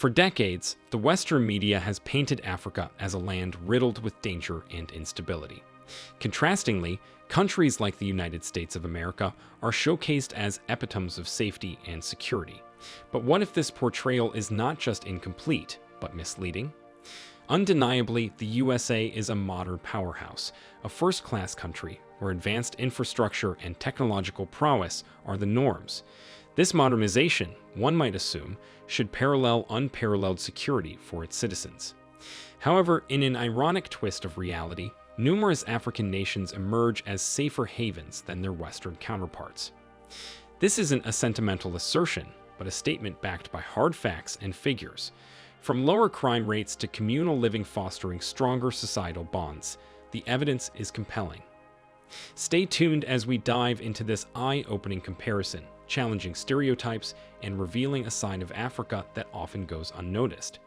For decades, the Western media has painted Africa as a land riddled with danger and instability. Contrastingly, countries like the United States of America are showcased as epitomes of safety and security. But what if this portrayal is not just incomplete, but misleading? Undeniably, the USA is a modern powerhouse, a first-class country where advanced infrastructure and technological prowess are the norms. This modernization, one might assume, should parallel unparalleled security for its citizens. However, in an ironic twist of reality, numerous African nations emerge as safer havens than their Western counterparts. This isn't a sentimental assertion, but a statement backed by hard facts and figures. From lower crime rates to communal living fostering stronger societal bonds, the evidence is compelling. Stay tuned as we dive into this eye-opening comparison, challenging stereotypes and revealing a side of Africa that often goes unnoticed.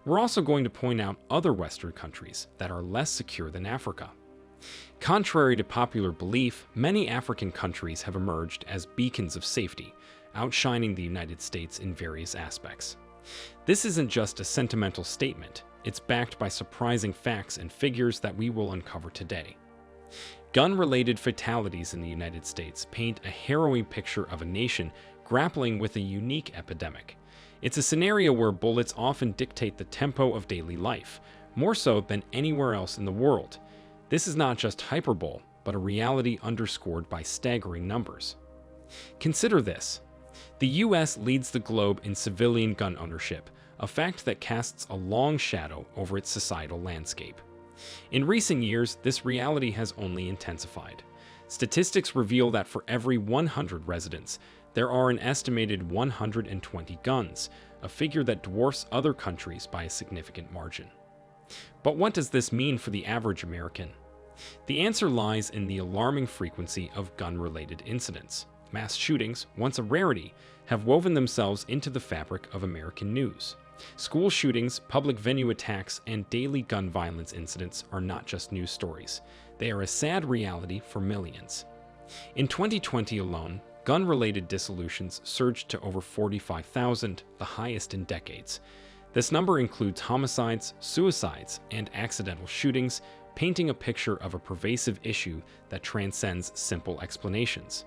We're also going to point out other Western countries that are less secure than Africa. Contrary to popular belief, many African countries have emerged as beacons of safety, outshining the United States in various aspects. This isn't just a sentimental statement, it's backed by surprising facts and figures that we will uncover today. Gun-related fatalities in the United States paint a harrowing picture of a nation grappling with a unique epidemic. It's a scenario where bullets often dictate the tempo of daily life, more so than anywhere else in the world. This is not just hyperbole, but a reality underscored by staggering numbers. Consider this. The US leads the globe in civilian gun ownership, a fact that casts a long shadow over its societal landscape. In recent years, this reality has only intensified. Statistics reveal that for every 100 residents, there are an estimated 120 guns, a figure that dwarfs other countries by a significant margin. But what does this mean for the average American? The answer lies in the alarming frequency of gun-related incidents. Mass shootings, once a rarity, have woven themselves into the fabric of American news. School shootings, public venue attacks, and daily gun violence incidents are not just news stories. They are a sad reality for millions. In 2020 alone, gun-related dissolutions surged to over 45,000, the highest in decades. This number includes homicides, suicides, and accidental shootings, painting a picture of a pervasive issue that transcends simple explanations.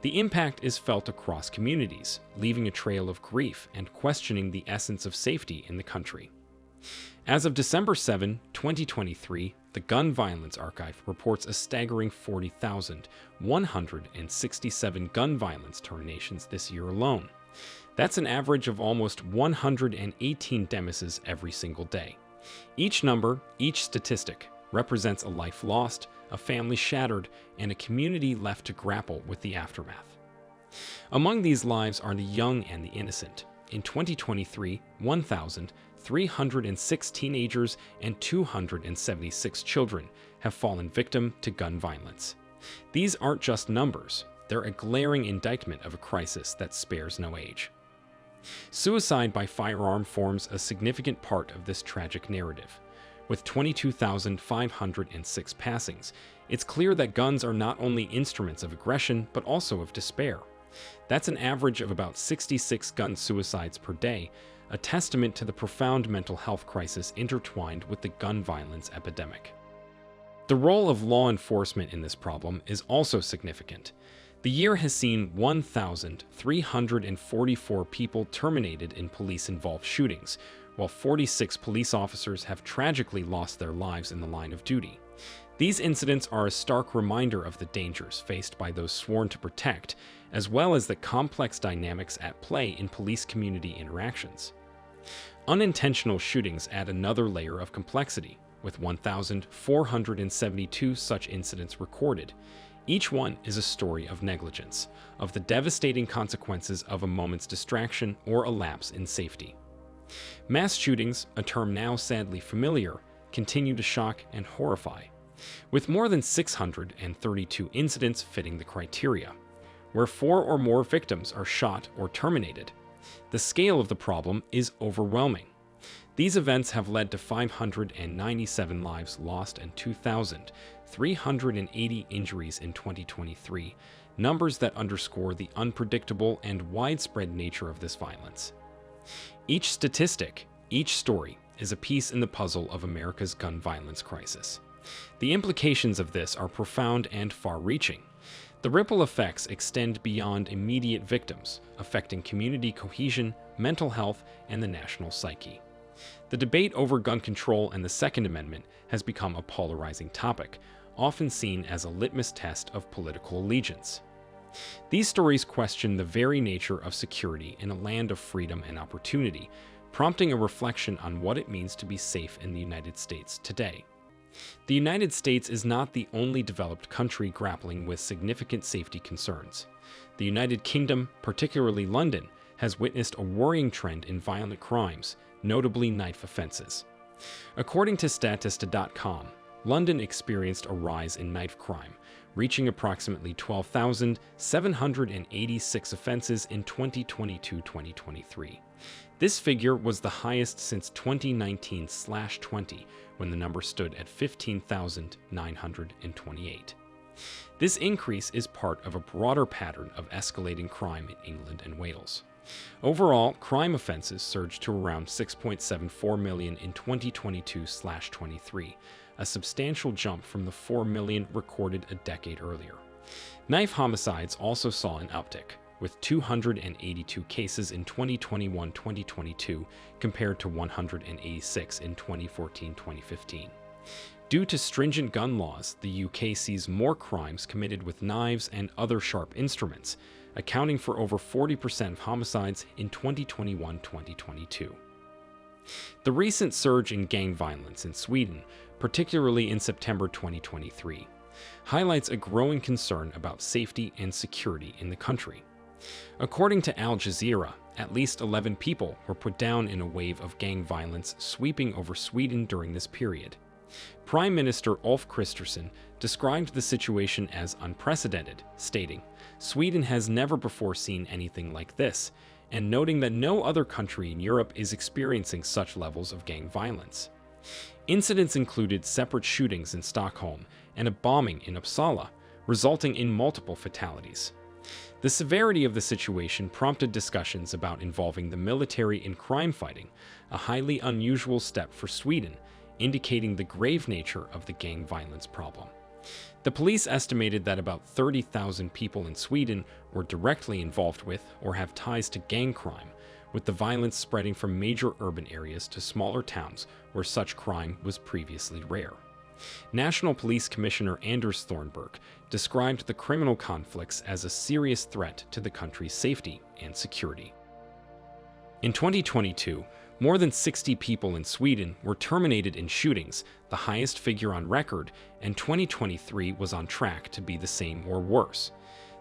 The impact is felt across communities, leaving a trail of grief and questioning the essence of safety in the country. As of December 7, 2023, the Gun Violence Archive reports a staggering 40,167 gun violence terminations this year alone. That's an average of almost 118 deaths every single day. Each number, each statistic, represents a life lost, a family shattered, and a community left to grapple with the aftermath. Among these lives are the young and the innocent. In 2023, 1,306 teenagers and 276 children have fallen victim to gun violence. These aren't just numbers, they're a glaring indictment of a crisis that spares no age. Suicide by firearm forms a significant part of this tragic narrative. With 22,506 passings, it's clear that guns are not only instruments of aggression, but also of despair. That's an average of about 66 gun suicides per day, a testament to the profound mental health crisis intertwined with the gun violence epidemic. The role of law enforcement in this problem is also significant. The year has seen 1,344 people terminated in police-involved shootings, while 46 police officers have tragically lost their lives in the line of duty. These incidents are a stark reminder of the dangers faced by those sworn to protect, as well as the complex dynamics at play in police-community interactions. Unintentional shootings add another layer of complexity, with 1,472 such incidents recorded. Each one is a story of negligence, of the devastating consequences of a moment's distraction or a lapse in safety. Mass shootings, a term now sadly familiar, continue to shock and horrify, with more than 632 incidents fitting the criteria, where 4 or more victims are shot or terminated. The scale of the problem is overwhelming. These events have led to 597 lives lost and 2,380 injuries in 2023, numbers that underscore the unpredictable and widespread nature of this violence. Each statistic, each story, is a piece in the puzzle of America's gun violence crisis. The implications of this are profound and far-reaching. The ripple effects extend beyond immediate victims, affecting community cohesion, mental health, and the national psyche. The debate over gun control and the Second Amendment has become a polarizing topic, often seen as a litmus test of political allegiance. These stories question the very nature of security in a land of freedom and opportunity, prompting a reflection on what it means to be safe in the United States today. The United States is not the only developed country grappling with significant safety concerns. The United Kingdom, particularly London, has witnessed a worrying trend in violent crimes, notably knife offenses. According to Statista.com, London experienced a rise in knife crime, reaching approximately 12,786 offenses in 2022-2023. This figure was the highest since 2019/20, when the number stood at 15,928. This increase is part of a broader pattern of escalating crime in England and Wales. Overall, crime offenses surged to around 6.74 million in 2022/23, a substantial jump from the 4 million recorded a decade earlier. Knife homicides also saw an uptick, with 282 cases in 2021-2022 compared to 186 in 2014-2015. Due to stringent gun laws, the UK sees more crimes committed with knives and other sharp instruments, accounting for over 40% of homicides in 2021-2022. The recent surge in gang violence in Sweden, particularly in September 2023, highlights a growing concern about safety and security in the country. According to Al Jazeera, at least 11 people were put down in a wave of gang violence sweeping over Sweden during this period. Prime Minister Ulf Kristersson described the situation as unprecedented, stating, "Sweden has never before seen anything like this," and noting that no other country in Europe is experiencing such levels of gang violence. Incidents included separate shootings in Stockholm and a bombing in Uppsala, resulting in multiple fatalities. The severity of the situation prompted discussions about involving the military in crime fighting, a highly unusual step for Sweden, indicating the grave nature of the gang violence problem. The police estimated that about 30,000 people in Sweden were directly involved with or have ties to gang crime, with the violence spreading from major urban areas to smaller towns where such crime was previously rare. National Police Commissioner Anders Thornberg described the criminal conflicts as a serious threat to the country's safety and security. In 2022, more than 60 people in Sweden were terminated in shootings, the highest figure on record, and 2023 was on track to be the same or worse.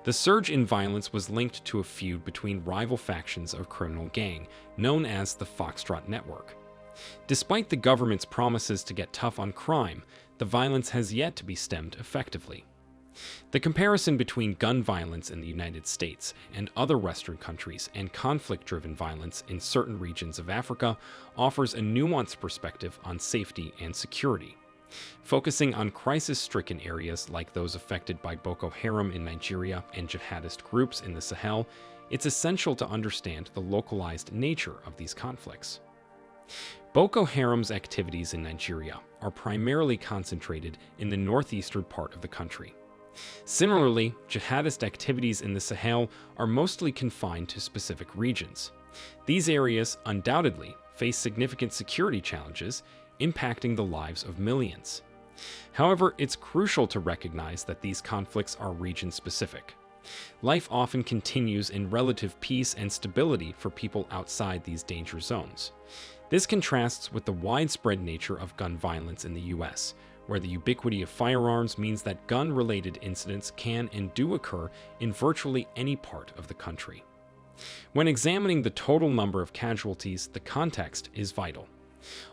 The surge in violence was linked to a feud between rival factions of a criminal gang known as the Foxtrot Network. Despite the government's promises to get tough on crime, the violence has yet to be stemmed effectively. The comparison between gun violence in the United States and other Western countries and conflict-driven violence in certain regions of Africa offers a nuanced perspective on safety and security. Focusing on crisis-stricken areas like those affected by Boko Haram in Nigeria and jihadist groups in the Sahel, it's essential to understand the localized nature of these conflicts. Boko Haram's activities in Nigeria are primarily concentrated in the northeastern part of the country. Similarly, jihadist activities in the Sahel are mostly confined to specific regions. These areas undoubtedly face significant security challenges, impacting the lives of millions. However, it's crucial to recognize that these conflicts are region-specific. Life often continues in relative peace and stability for people outside these danger zones. This contrasts with the widespread nature of gun violence in the US, where the ubiquity of firearms means that gun-related incidents can and do occur in virtually any part of the country. When examining the total number of casualties, the context is vital.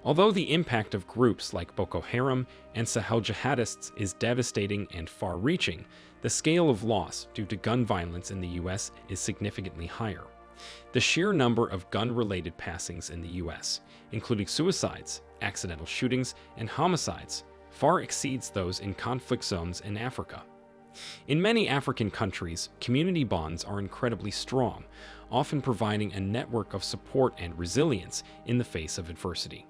Although the impact of groups like Boko Haram and Sahel jihadists is devastating and far-reaching, the scale of loss due to gun violence in the US is significantly higher. The sheer number of gun-related passings in the US, including suicides, accidental shootings, and homicides, far exceeds those in conflict zones in Africa. In many African countries, community bonds are incredibly strong, often providing a network of support and resilience in the face of adversity.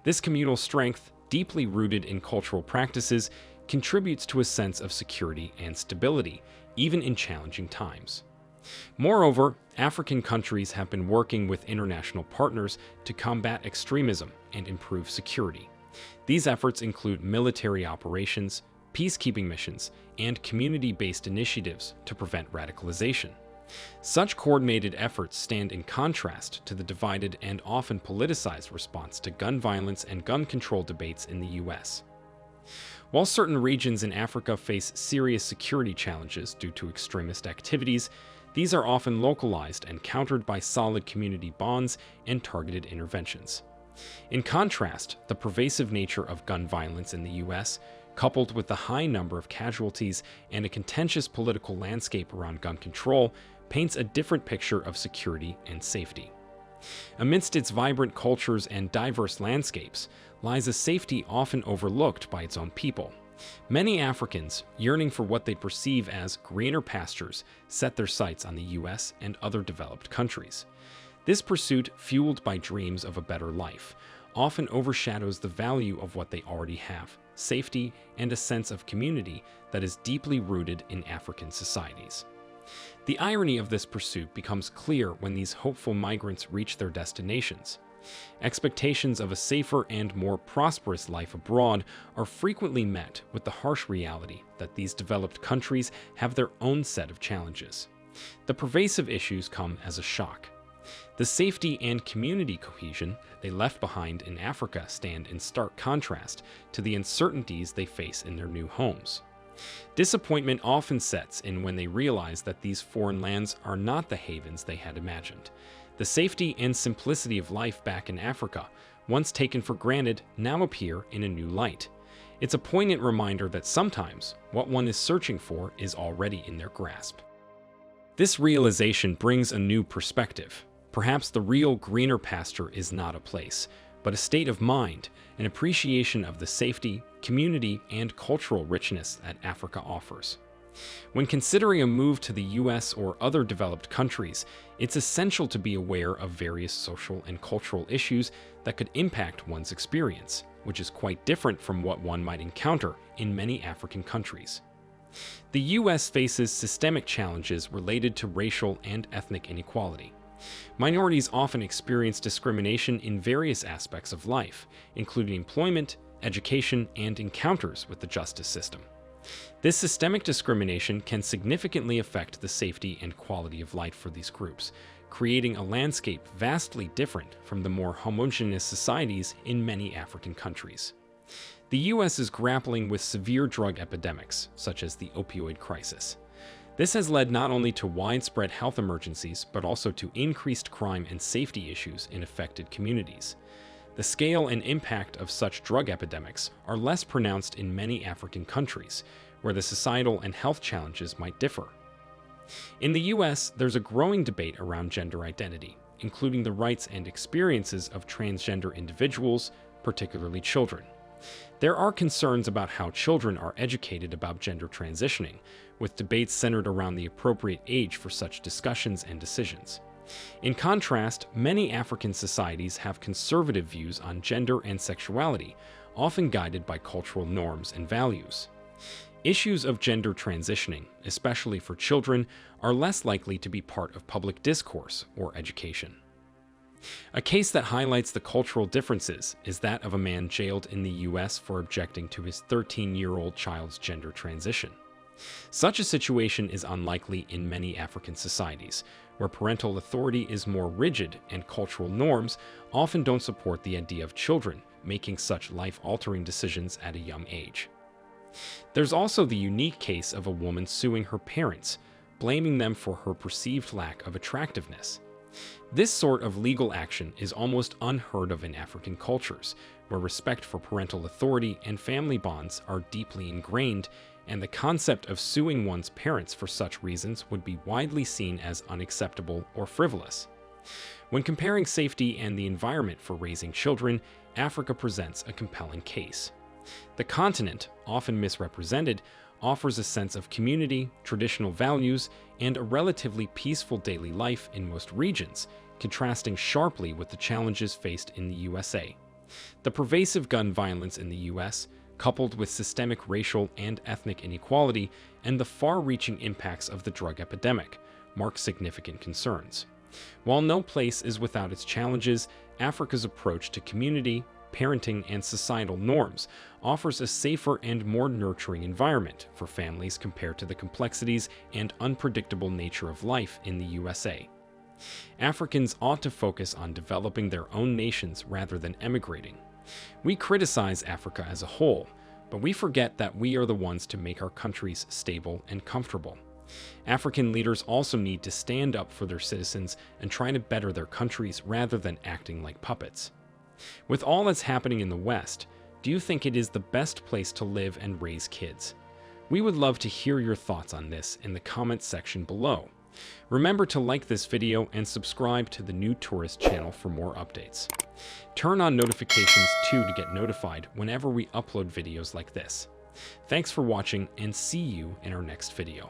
This communal strength, deeply rooted in cultural practices, contributes to a sense of security and stability, even in challenging times. Moreover, African countries have been working with international partners to combat extremism and improve security. These efforts include military operations, peacekeeping missions, and community-based initiatives to prevent radicalization. Such coordinated efforts stand in contrast to the divided and often politicized response to gun violence and gun control debates in the U.S. While certain regions in Africa face serious security challenges due to extremist activities, these are often localized and countered by solid community bonds and targeted interventions. In contrast, the pervasive nature of gun violence in the U.S., coupled with the high number of casualties and a contentious political landscape around gun control, paints a different picture of security and safety. Amidst its vibrant cultures and diverse landscapes lies a safety often overlooked by its own people. Many Africans, yearning for what they perceive as greener pastures, set their sights on the U.S. and other developed countries. This pursuit, fueled by dreams of a better life, often overshadows the value of what they already have: safety and a sense of community that is deeply rooted in African societies. The irony of this pursuit becomes clear when these hopeful migrants reach their destinations. Expectations of a safer and more prosperous life abroad are frequently met with the harsh reality that these developed countries have their own set of challenges. The pervasive issues come as a shock. The safety and community cohesion they left behind in Africa stand in stark contrast to the uncertainties they face in their new homes. Disappointment often sets in when they realize that these foreign lands are not the havens they had imagined. The safety and simplicity of life back in Africa, once taken for granted, now appear in a new light. It's a poignant reminder that sometimes what one is searching for is already in their grasp. This realization brings a new perspective. Perhaps the real greener pasture is not a place, but a state of mind, an appreciation of the safety, community, and cultural richness that Africa offers. When considering a move to the US or other developed countries, it's essential to be aware of various social and cultural issues that could impact one's experience, which is quite different from what one might encounter in many African countries. The US faces systemic challenges related to racial and ethnic inequality. Minorities often experience discrimination in various aspects of life, including employment, education, and encounters with the justice system. This systemic discrimination can significantly affect the safety and quality of life for these groups, creating a landscape vastly different from the more homogeneous societies in many African countries. The US is grappling with severe drug epidemics, such as the opioid crisis. This has led not only to widespread health emergencies, but also to increased crime and safety issues in affected communities. The scale and impact of such drug epidemics are less pronounced in many African countries, where the societal and health challenges might differ. In the US, there's a growing debate around gender identity, including the rights and experiences of transgender individuals, particularly children. There are concerns about how children are educated about gender transitioning, with debates centered around the appropriate age for such discussions and decisions. In contrast, many African societies have conservative views on gender and sexuality, often guided by cultural norms and values. Issues of gender transitioning, especially for children, are less likely to be part of public discourse or education. A case that highlights the cultural differences is that of a man jailed in the US for objecting to his 13-year-old child's gender transition. Such a situation is unlikely in many African societies, where parental authority is more rigid and cultural norms often don't support the idea of children making such life-altering decisions at a young age. There's also the unique case of a woman suing her parents, blaming them for her perceived lack of attractiveness. This sort of legal action is almost unheard of in African cultures, where respect for parental authority and family bonds are deeply ingrained, and the concept of suing one's parents for such reasons would be widely seen as unacceptable or frivolous. When comparing safety and the environment for raising children, Africa presents a compelling case. The continent, often misrepresented, offers a sense of community, traditional values, and a relatively peaceful daily life in most regions, contrasting sharply with the challenges faced in the USA. The pervasive gun violence in the US, coupled with systemic racial and ethnic inequality and the far-reaching impacts of the drug epidemic, mark significant concerns. While no place is without its challenges, Africa's approach to community, parenting, and societal norms offers a safer and more nurturing environment for families compared to the complexities and unpredictable nature of life in the USA. Africans ought to focus on developing their own nations rather than emigrating. We criticize Africa as a whole, but we forget that we are the ones to make our countries stable and comfortable. African leaders also need to stand up for their citizens and try to better their countries rather than acting like puppets. With all that's happening in the West, do you think it is the best place to live and raise kids? We would love to hear your thoughts on this in the comments section below. Remember to like this video and subscribe to the New Tourist channel for more updates. Turn on notifications too to get notified whenever we upload videos like this. Thanks for watching and see you in our next video.